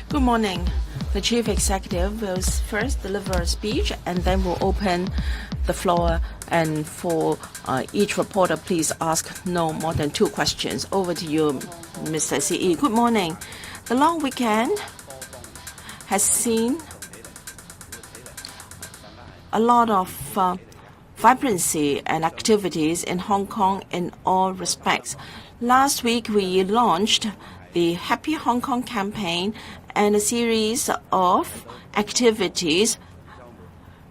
Good morning. The Chief Executive will first deliver a speech and then we'll open the floor, and for each reporter, please ask no more than 2 questions. Over to you, Mr. CE. Good morning. The long weekend has seen a lot of vibrancy and activities in Hong Kong in all respects. Last week, we launched the Happy Hong Kong campaign, and a series of activities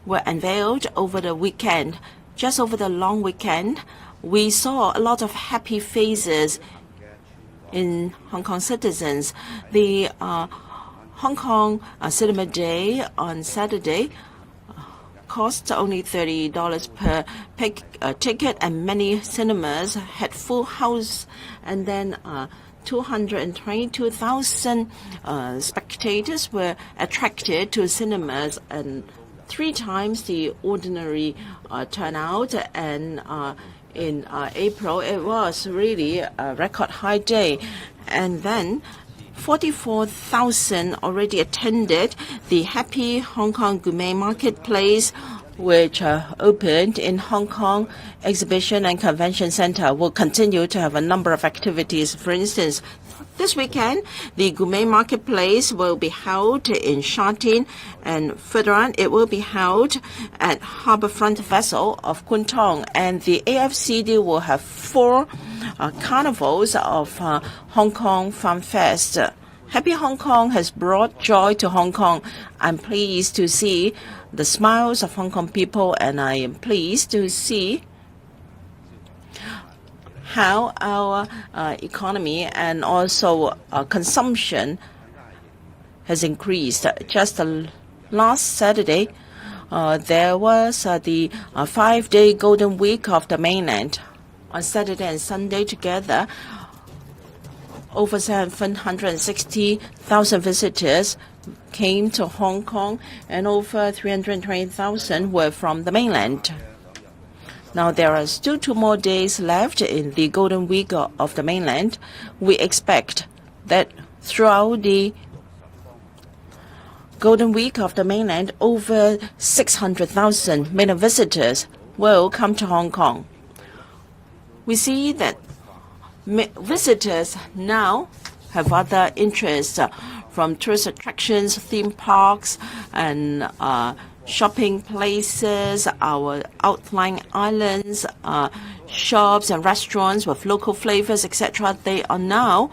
were unveiled over the weekend. Just over the long weekend, we saw a lot of happy faces in Hong Kong citizens. The Hong Kong Cinema Day on Saturday cost only $30 per ticket, and many cinemas had full house, and then 222,000 spectators were attracted to cinemas, and 3 times the ordinary turnout. And in April, it was really a record high day. And then 44,000 already attended the Happy Hong Kong Gourmet Marketplace, which opened in Hong Kong Exhibition and Convention Center. Will continue to have a number of activities. For instance, this weekend, the Gourmet Marketplace will be held in Sha Tin, and further on, it will be held at Harbourfront Vessel of Kwun Tong. And the AFCD will have 4 carnivals of Hong Kong Farm Fest. Happy Hong Kong has brought joy to Hong Kong. I'm pleased to see the smiles of Hong Kong people, and I am pleased to see how our economy and also consumption has increased. Just last Saturday, there was the 5-day Golden Week of the mainland. On Saturday and Sunday together, over 760,000 visitors came to Hong Kong, and over 320,000 were from the mainland. Now, there are still 2 more days left in the Golden Week of the mainland. We expect that throughout the Golden Week of the mainland, over 600,000 mainland visitors will come to Hong Kong. We see that visitors now have other interests, from tourist attractions, theme parks, and shopping places, our outlying islands, shops and restaurants with local flavors, etc. They are now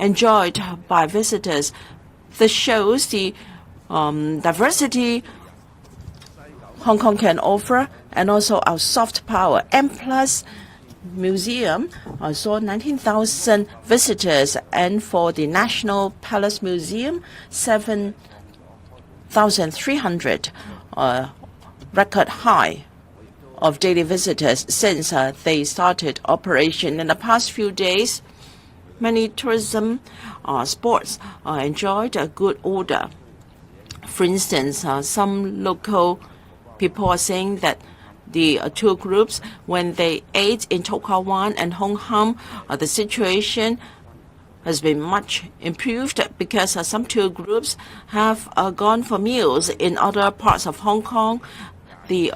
enjoyed by visitors. This shows the diversity Hong Kong can offer, and also our soft power. M+ Museum saw 19,000 visitors, and for the National Palace Museum, 7,300, record high of daily visitors since they started operation. In the past few days, many tourism sports enjoyed a good order. For instance, some local people are saying that the tour groups, when they ate in To Kwa Wan and Hong Kong, the situation has been much improved because some tour groups have gone for meals in other parts of Hong Kong. The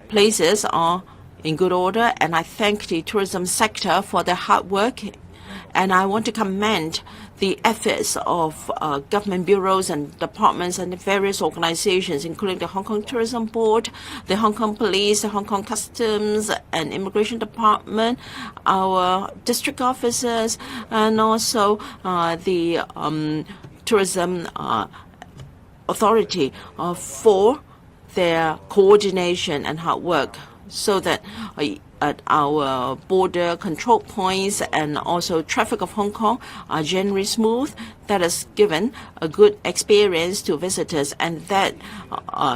places are in good order, and I thank the tourism sector for their hard work. And I want to commend the efforts of government bureaus and departments and the various organizations, including the Hong Kong Tourism Board, the Hong Kong Police, the Hong Kong Customs and Immigration Department, our district officers, and also the Tourism Authority for their coordination and hard work, so that at our border control points and also traffic of Hong Kong are generally smooth. That has given a good experience to visitors, and that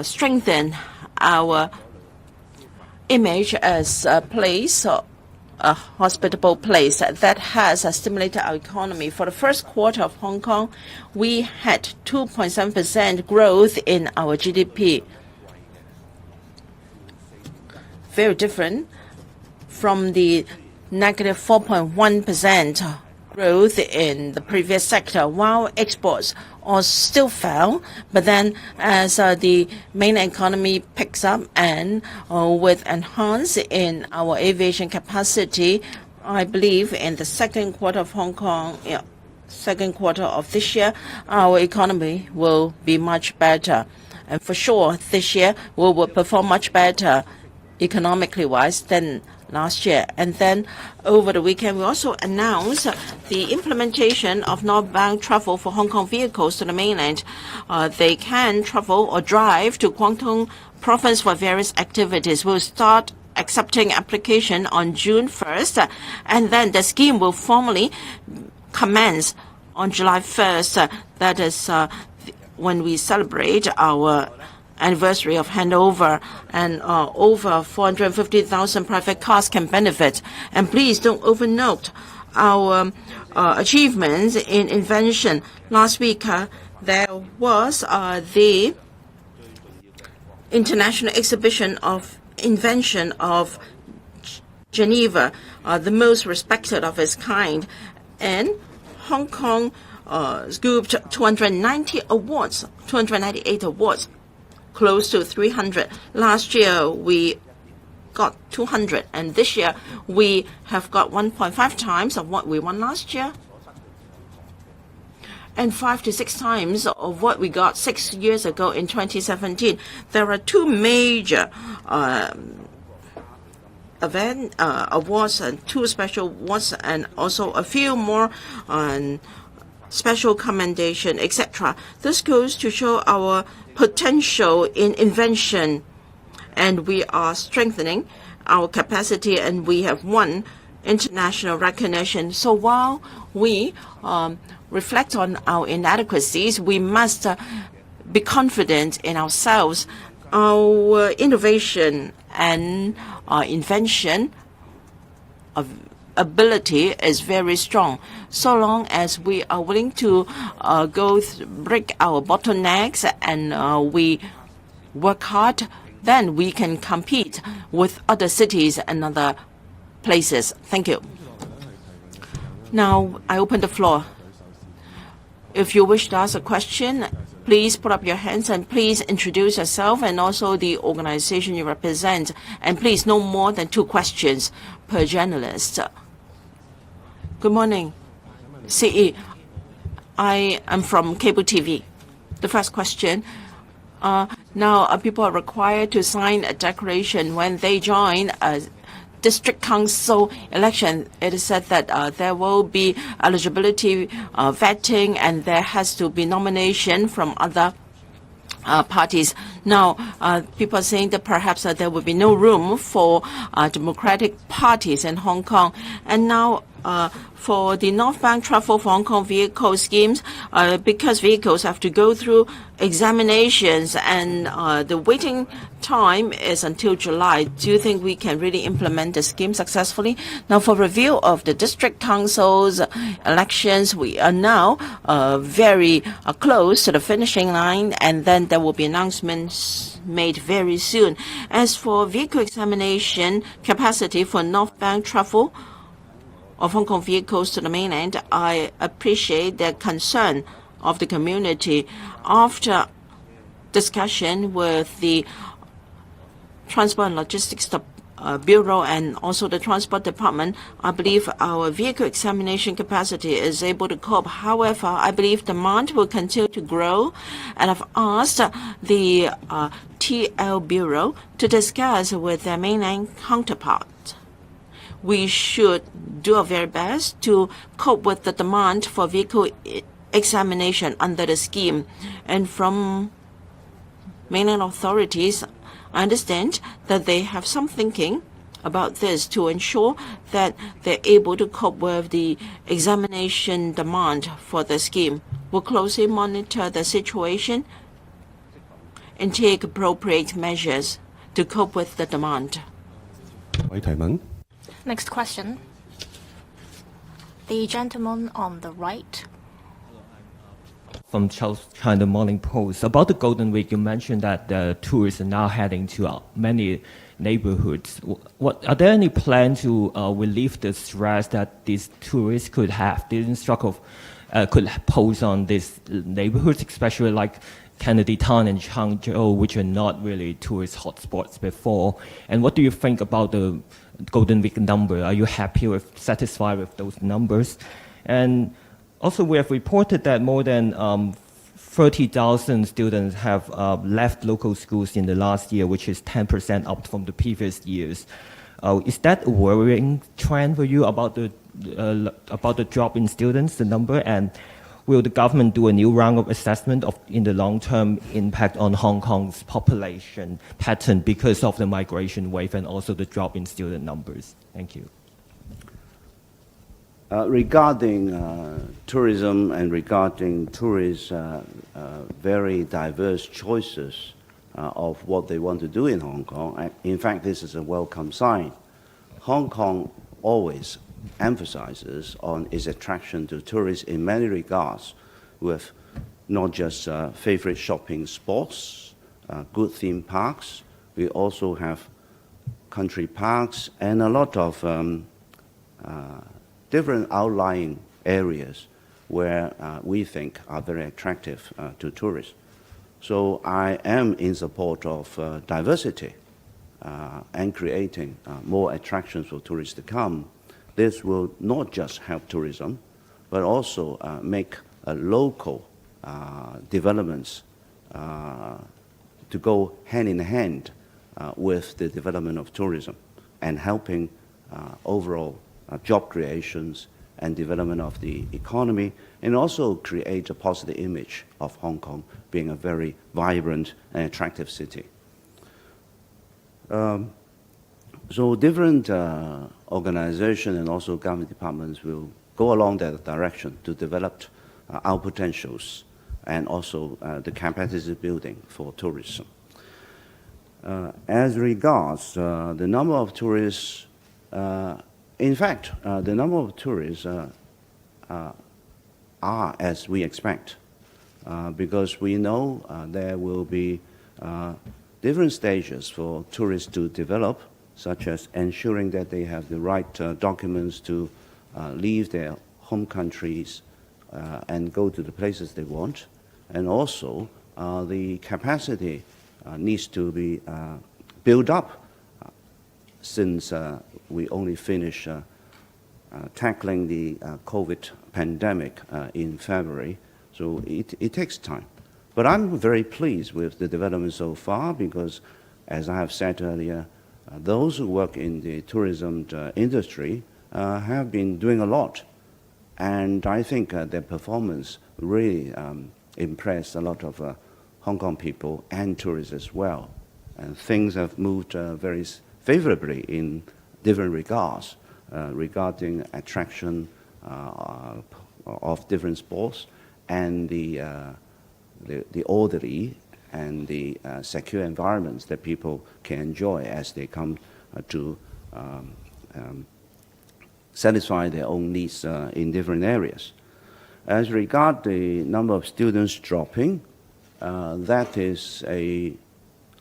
strengthen our image as a place, a hospitable place that has stimulated our economy. For the first quarter of Hong Kong, we had 2.7% growth in our GDP. Very different from the negative 4.1% growth in the previous sector, while exports are still fell. But then as the main economy picks up and with enhance in our aviation capacity, I believe in the second quarter of Hong Kong, second quarter of this year, our economy will be much better. And for sure, this year we will perform much better economically wise than last year. And then over the weekend, we also announced the implementation of northbound travel for Hong Kong vehicles to the mainland. They can travel or drive to Guangdong province for various activities. We'll start accepting application on June 1st, and then the scheme will formally commence on July 1st. That is when we celebrate our anniversary of handover, and over 450,000 private cars can benefit. And please don't overlook our achievements in invention. Last week, there was the International Exhibition of Invention of Geneva, the most respected of its kind, and Hong Kong scooped 298 awards, close to 300. Last year we got 200, and this year we have got 1.5 times of what we won last year, and 5 to 6 times of what we got 6 years ago in 2017. There are 2 major awards and 2 special awards, and also a few more special commendation, etc. This goes to show our potential in invention, and we are strengthening our capacity, and we have won international recognition. So while we reflect on our inadequacies, we must be confident in ourselves. Our innovation and invention ability is very strong. So long as we are willing to break our bottlenecks and we work hard, then we can compete with other cities and other places. Thank you. Now I open the floor. If you wish to ask a question, please put up your hands and please introduce yourself and also the organization you represent. And please, no more than 2 questions per journalist. Good morning, CE. I am from cable TV. The first question. Now people are required to sign a declaration when they join a district council election. It is said that there will be eligibility vetting, and there has to be nomination from other parties. Now, people are saying that perhaps there will be no room for democratic parties in Hong Kong. And now, for the northbound travel for Hong Kong vehicle schemes, because vehicles have to go through examinations and the waiting time is until July, do you think we can really implement the scheme successfully? Now, for review of the district councils elections, we are now very close to the finishing line, and then there will be announcements made very soon. As for vehicle examination capacity for northbound travel of Hong Kong vehicles to the mainland, I appreciate the concern of the community. After discussion with the Transport and Logistics Bureau and also the Transport Department, I believe our vehicle examination capacity is able to cope. However, I believe demand will continue to grow, and I've asked the TL Bureau to discuss with their mainland counterpart. We should do our very best to cope with the demand for vehicle examination under the scheme. And from mainland authorities, I understand that they have some thinking about this to ensure that they're able to cope with the examination demand for the scheme. We'll closely monitor the situation and take appropriate measures to cope with the demand. Next question. The gentleman on the right. From China Morning Post. About the Golden Week, you mentioned that the tourists are now heading to many neighborhoods. Are there any plans to relieve the stress that these tourists could have, the struggle could pose on these neighborhoods, especially like Kennedy Town and Changzhou, which are not really tourist hotspots before? And what do you think about the Golden Week number? Are you satisfied with those numbers? And also, we have reported that more than 30,000 students have left local schools in the last year, which is 10% up from the previous years. Is that a worrying trend for you about the drop in students, the number? And will the government do a new round of assessment in the long-term impact on Hong Kong's population pattern because of the migration wave and also the drop in student numbers? Thank you. Regarding tourism and regarding tourists' very diverse choices of what they want to do in Hong Kong, in fact, this is a welcome sign. Hong Kong always emphasizes on its attraction to tourists in many regards, with not just favorite shopping spots, good theme parks. We also have country parks and a lot of different outlying areas where we think are very attractive to tourists. So I am in support of diversity and creating more attractions for tourists to come. This will not just help tourism, but also make local developments to go hand in hand with the development of tourism and helping overall job creations and development of the economy, and also create a positive image of Hong Kong being a very vibrant and attractive city. So different organizations and also government departments will go along that direction to develop our potentials and also the capacity building for tourism. As regards the number of tourists, in fact, the number of tourists are as we expect, because we know there will be different stages for tourists to develop, such as ensuring that they have the right documents to leave their home countries and go to the places they want. And also, the capacity needs to be built up since we only finished tackling the COVID pandemic in February. So it takes time. But I'm very pleased with the development so far because, as I have said earlier, those who work in the tourism industry have been doing a lot. And I think their performance really impressed a lot of Hong Kong people and tourists as well. And things have moved very favorably in different regards, regarding attraction of different sports and the orderly and the secure environments that people can enjoy as they come to satisfy their own needs in different areas. As regard the number of students dropping, that is a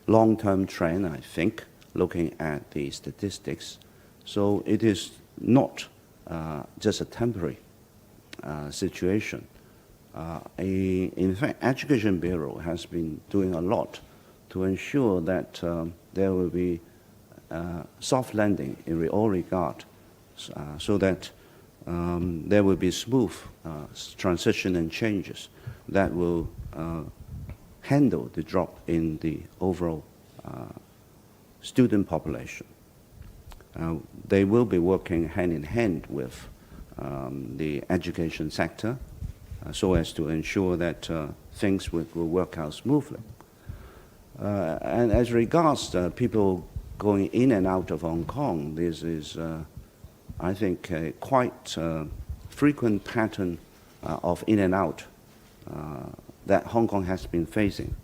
long-term trend, I think, looking at the statistics. So it is not just a temporary situation. In fact, Education Bureau has been doing a lot to ensure that there will be soft landing in all regard, so that there will be smooth transition and changes that will handle the drop in the overall student population. They will be working hand in hand with the education sector so as to ensure that things will work out smoothly. And as regards people going in and out of Hong Kong, this is, I think, a quite frequent pattern of in and out that Hong Kong has been facing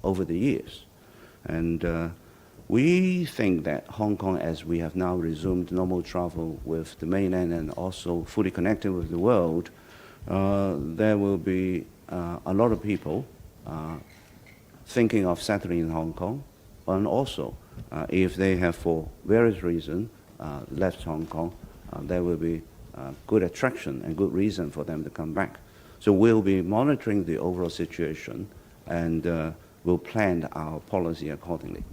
over the years. And we think that Hong Kong, as we have now resumed normal travel with the mainland and also fully connected with the world, there will be a lot of people thinking of settling in Hong Kong, And also, if they have, for various reasons, left Hong Kong, there will be good attraction and good reason for them to come back. So we'll be monitoring the overall situation and we'll plan our policy accordingly.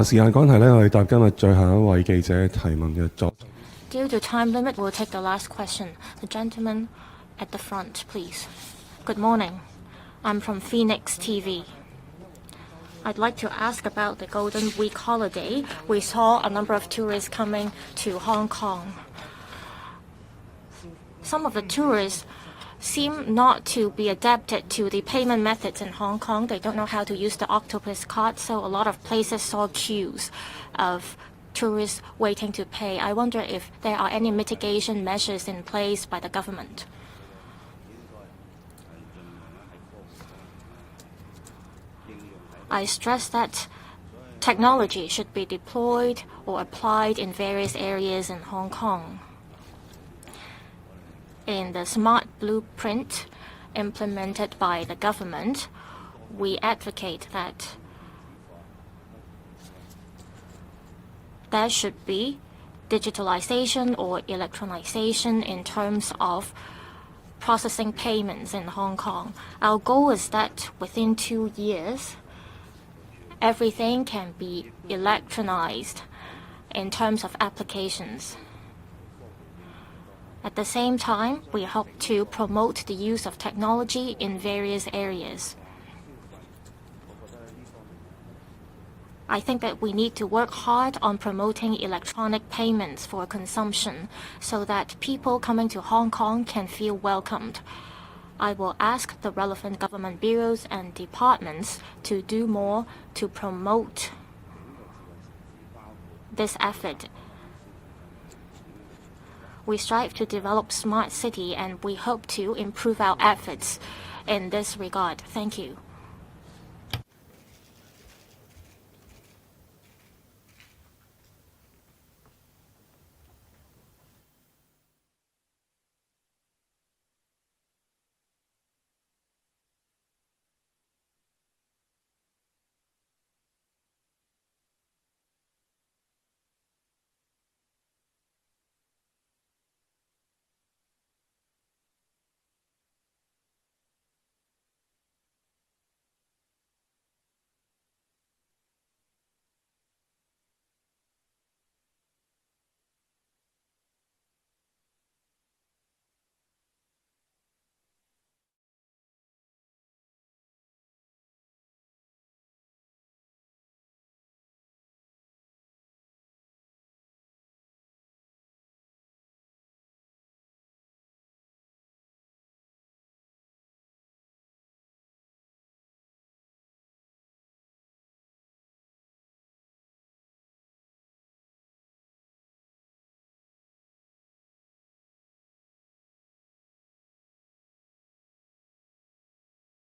時間關係呢，我哋答今日最後一位記者提問嘅作。Due to time limit, we'll take the last question. The gentleman at the front, please. Good morning. I'm from Phoenix TV. I'd like to ask about the Golden Week holiday. We saw a number of tourists coming to Hong Kong. Some of the tourists seem not to be adapted to the payment methods in Hong Kong. They don't know how to use the octopus card, so a lot of places saw queues of tourists waiting to pay. I wonder if there are any mitigation measures in place by the government. I stress that technology should be deployed or applied in various areas in Hong Kong. In the smart blueprint implemented by the government, we advocate that there should be digitalization or electronization in terms of processing payments in Hong Kong. Our goal is that within 2 years, everything can be electronized in terms of applications. At the same time, we hope to promote the use of technology in various areas. I think that we need to work hard on promoting electronic payments for consumption so that people coming to Hong Kong can feel welcomed. I will ask the relevant government bureaus and departments to do more to promote this effort. We strive to develop smart city and we hope to improve our efforts in this regard. Thank you.